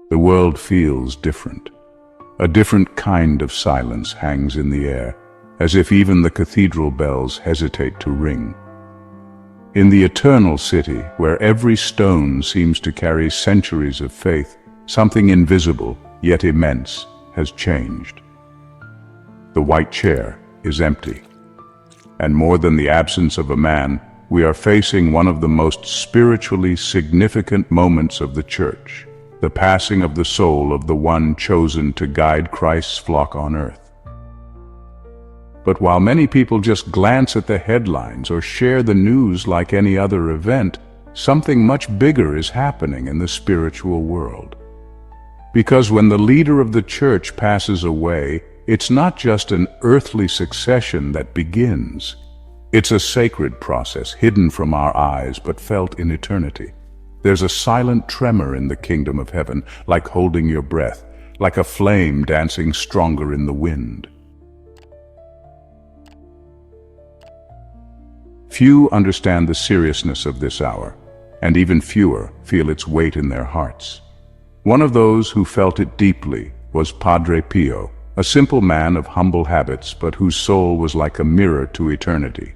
The world feels different. A different kind of silence hangs in the air, as if even the cathedral bells hesitate to ring. In the eternal city, where every stone seems to carry centuries of faith, something invisible, yet immense, has changed. The white chair is empty. And more than the absence of a man, we are facing one of the most spiritually significant moments of the Church, the passing of the soul of the one chosen to guide Christ's flock on earth. But while many people just glance at the headlines or share the news like any other event, something much bigger is happening in the spiritual world. Because when the leader of the Church passes away, it's not just an earthly succession that begins. It's a sacred process hidden from our eyes but felt in eternity. There's a silent tremor in the kingdom of heaven, like holding your breath, like a flame dancing stronger in the wind. Few understand the seriousness of this hour, and even fewer feel its weight in their hearts. One of those who felt it deeply was Padre Pio, a simple man of humble habits, but whose soul was like a mirror to eternity.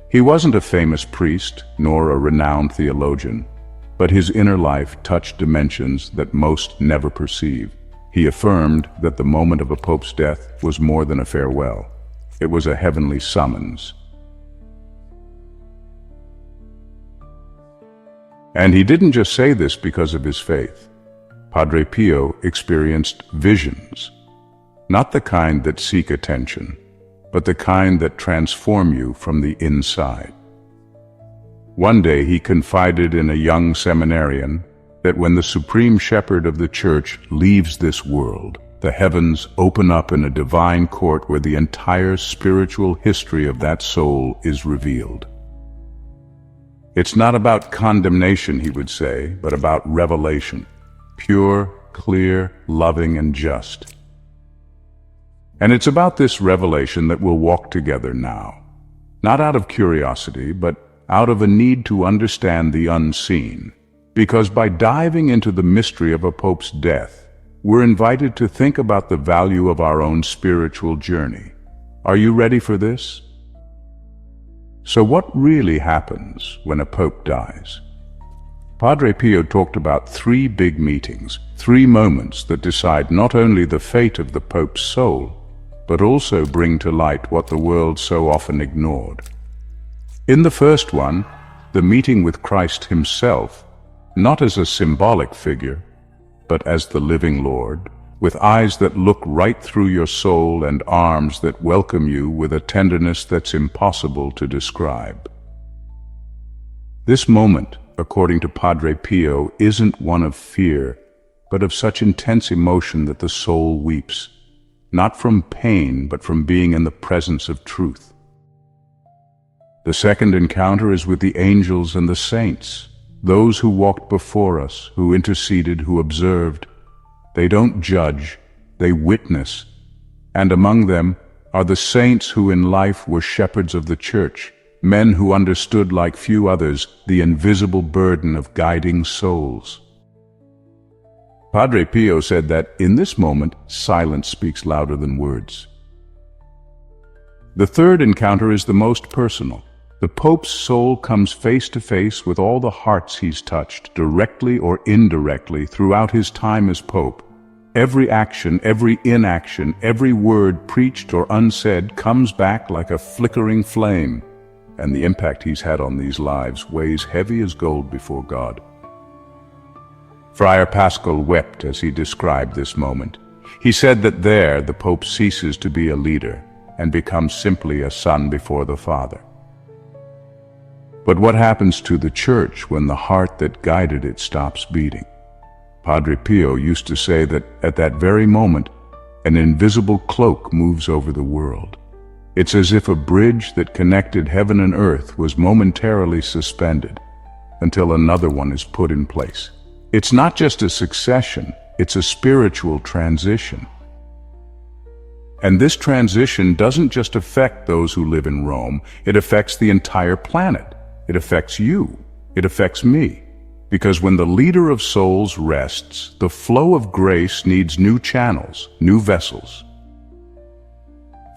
He wasn't a famous priest, nor a renowned theologian, but his inner life touched dimensions that most never perceive. He affirmed that the moment of a pope's death was more than a farewell. It was a heavenly summons. And he didn't just say this because of his faith. Padre Pio experienced visions, not the kind that seek attention, but the kind that transform you from the inside. One day he confided in a young seminarian that when the supreme shepherd of the Church leaves this world, the heavens open up in a divine court where the entire spiritual history of that soul is revealed. It's not about condemnation, he would say, but about revelation, pure, clear, loving, and just. And it's about this revelation that we'll walk together now, not out of curiosity, but out of a need to understand the unseen. Because by diving into the mystery of a pope's death, we're invited to think about the value of our own spiritual journey. Are you ready for this? So what really happens when a pope dies? Padre Pio talked about 3 big meetings, 3 moments that decide not only the fate of the pope's soul, but also bring to light what the world so often ignored. In the first one, the meeting with Christ himself, not as a symbolic figure, but as the living Lord, with eyes that look right through your soul and arms that welcome you with a tenderness that's impossible to describe. This moment, according to Padre Pio, isn't one of fear, but of such intense emotion that the soul weeps, not from pain, but from being in the presence of truth. The second encounter is with the angels and the saints, those who walked before us, who interceded, who observed. They don't judge, they witness, and among them are the saints who in life were shepherds of the Church, men who understood like few others the invisible burden of guiding souls. Padre Pio said that in this moment, silence speaks louder than words. The third encounter is the most personal. The Pope's soul comes face to face with all the hearts he's touched, directly or indirectly, throughout his time as Pope. Every action, every inaction, every word preached or unsaid comes back like a flickering flame, and the impact he's had on these lives weighs heavy as gold before God. Friar Pascoal wept as he described this moment. He said that there the Pope ceases to be a leader and becomes simply a son before the Father. But what happens to the Church when the heart that guided it stops beating? Padre Pio used to say that at that very moment, an invisible cloak moves over the world. It's as if a bridge that connected heaven and earth was momentarily suspended until another one is put in place. It's not just a succession, it's a spiritual transition. And this transition doesn't just affect those who live in Rome, it affects the entire planet. It affects you. It affects me. Because when the leader of souls rests, the flow of grace needs new channels, new vessels.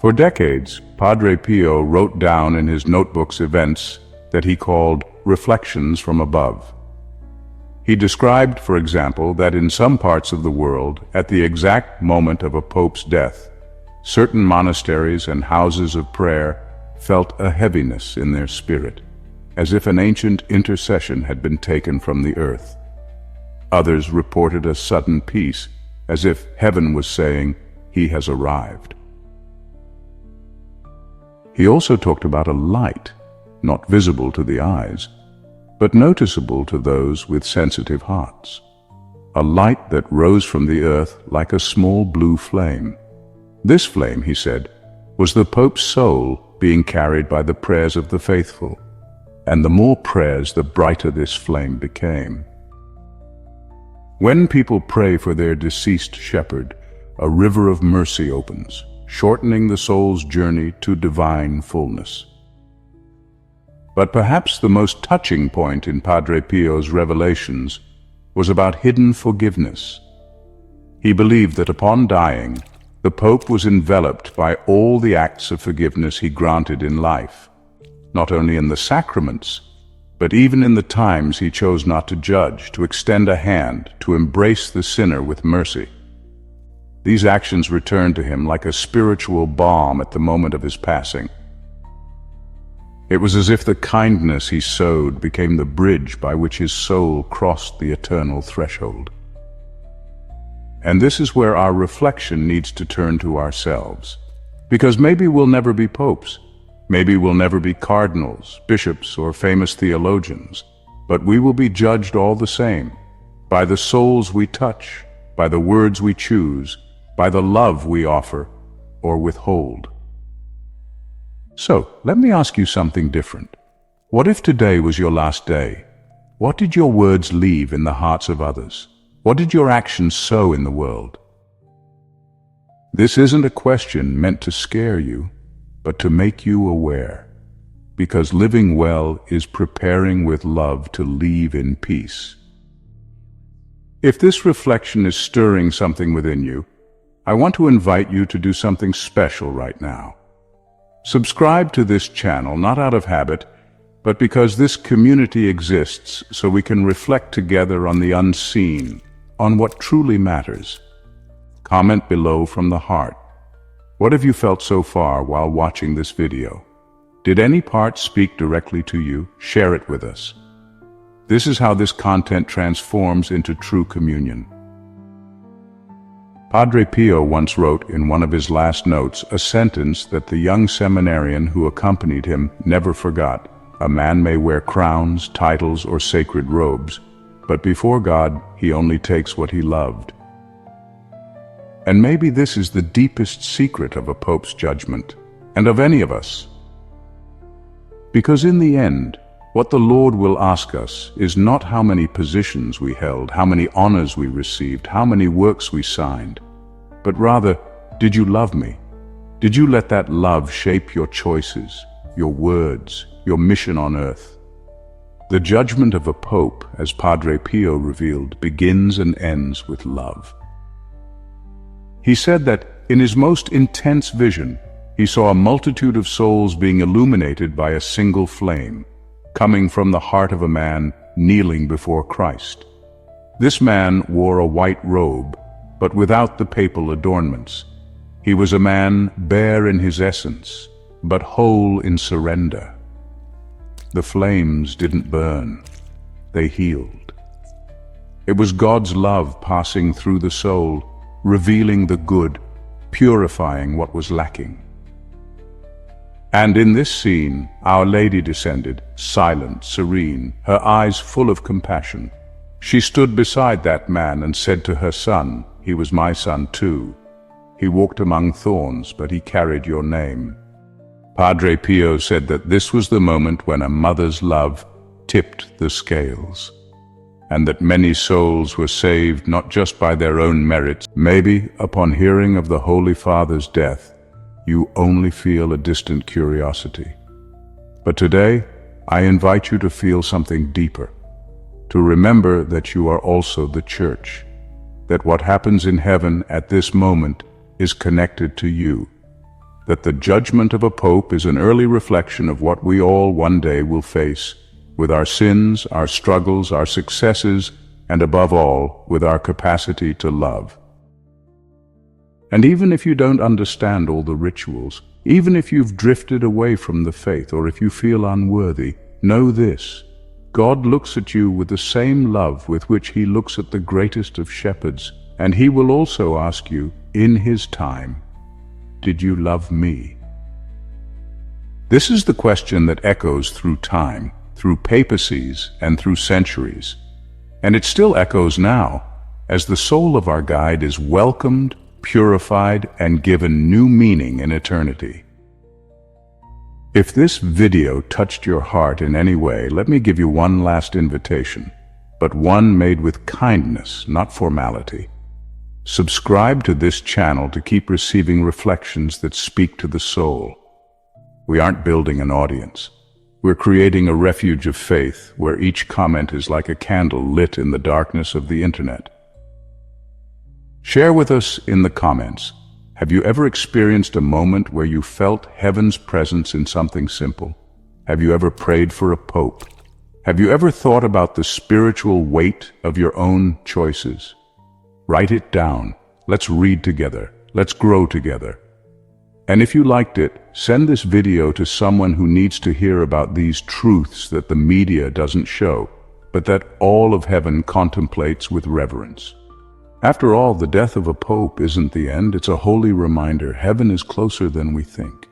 For decades, Padre Pio wrote down in his notebooks events that he called reflections from above. He described, for example, that in some parts of the world, at the exact moment of a pope's death, certain monasteries and houses of prayer felt a heaviness in their spirit, as if an ancient intercession had been taken from the earth. Others reported a sudden peace, as if heaven was saying, "He has arrived." He also talked about a light, not visible to the eyes, but noticeable to those with sensitive hearts. A light that rose from the earth like a small blue flame. This flame, he said, was the Pope's soul being carried by the prayers of the faithful, and the more prayers, the brighter this flame became. When people pray for their deceased shepherd, a river of mercy opens, shortening the soul's journey to divine fullness. But perhaps the most touching point in Padre Pio's revelations was about hidden forgiveness. He believed that upon dying, the Pope was enveloped by all the acts of forgiveness he granted in life, not only in the sacraments, but even in the times he chose not to judge, to extend a hand, to embrace the sinner with mercy. These actions returned to him like a spiritual balm at the moment of his passing. It was as if the kindness he sowed became the bridge by which his soul crossed the eternal threshold. And this is where our reflection needs to turn to ourselves. Because maybe we'll never be popes, maybe we'll never be cardinals, bishops, or famous theologians, but we will be judged all the same, by the souls we touch, by the words we choose, by the love we offer or withhold. So, let me ask you something different. What if today was your last day? What did your words leave in the hearts of others? What did your actions sow in the world? This isn't a question meant to scare you, but to make you aware. Because living well is preparing with love to leave in peace. If this reflection is stirring something within you, I want to invite you to do something special right now. Subscribe to this channel, not out of habit, but because this community exists so we can reflect together on the unseen, on what truly matters. Comment below from the heart. What have you felt so far while watching this video? Did any part speak directly to you? Share it with us. This is how this content transforms into true communion. Padre Pio once wrote in one of his last notes a sentence that the young seminarian who accompanied him never forgot. A man may wear crowns, titles, or sacred robes, but before God, he only takes what he loved. And maybe this is the deepest secret of a pope's judgment, and of any of us. Because in the end, what the Lord will ask us is not how many positions we held, how many honors we received, how many works we signed, but rather, did you love me? Did you let that love shape your choices, your words, your mission on earth? The judgment of a pope, as Padre Pio revealed, begins and ends with love. He said that in his most intense vision, he saw a multitude of souls being illuminated by a single flame, coming from the heart of a man kneeling before Christ. This man wore a white robe, but without the papal adornments. He was a man bare in his essence, but whole in surrender. The flames didn't burn, they healed. It was God's love passing through the soul, revealing the good, purifying what was lacking. And in this scene, Our Lady descended, silent, serene, her eyes full of compassion. She stood beside that man and said to her son, "He was my son too. He walked among thorns, but he carried your name." Padre Pio said that this was the moment when a mother's love tipped the scales, and that many souls were saved not just by their own merits. Maybe, upon hearing of the Holy Father's death, you only feel a distant curiosity. But today, I invite you to feel something deeper. to remember that you are also the Church, that what happens in heaven at this moment is connected to you, that the judgment of a pope is an early reflection of what we all one day will face, with our sins, our struggles, our successes, and above all, with our capacity to love. And even if you don't understand all the rituals, even if you've drifted away from the faith, or if you feel unworthy, know this: God looks at you with the same love with which He looks at the greatest of shepherds, and He will also ask you, in His time, did you love me? This is the question that echoes through time, through papacies, and through centuries. And it still echoes now, as the soul of our guide is welcomed, purified, and given new meaning in eternity. If this video touched your heart in any way, let me give you one last invitation, but one made with kindness, not formality. Subscribe to this channel to keep receiving reflections that speak to the soul. We aren't building an audience. We're creating a refuge of faith where each comment is like a candle lit in the darkness of the internet. Share with us in the comments. Have you ever experienced a moment where you felt heaven's presence in something simple? Have you ever prayed for a pope? Have you ever thought about the spiritual weight of your own choices? Write it down. Let's read together. Let's grow together. And if you liked it, send this video to someone who needs to hear about these truths that the media doesn't show, but that all of heaven contemplates with reverence. After all, the death of a pope isn't the end. It's a holy reminder. Heaven is closer than we think.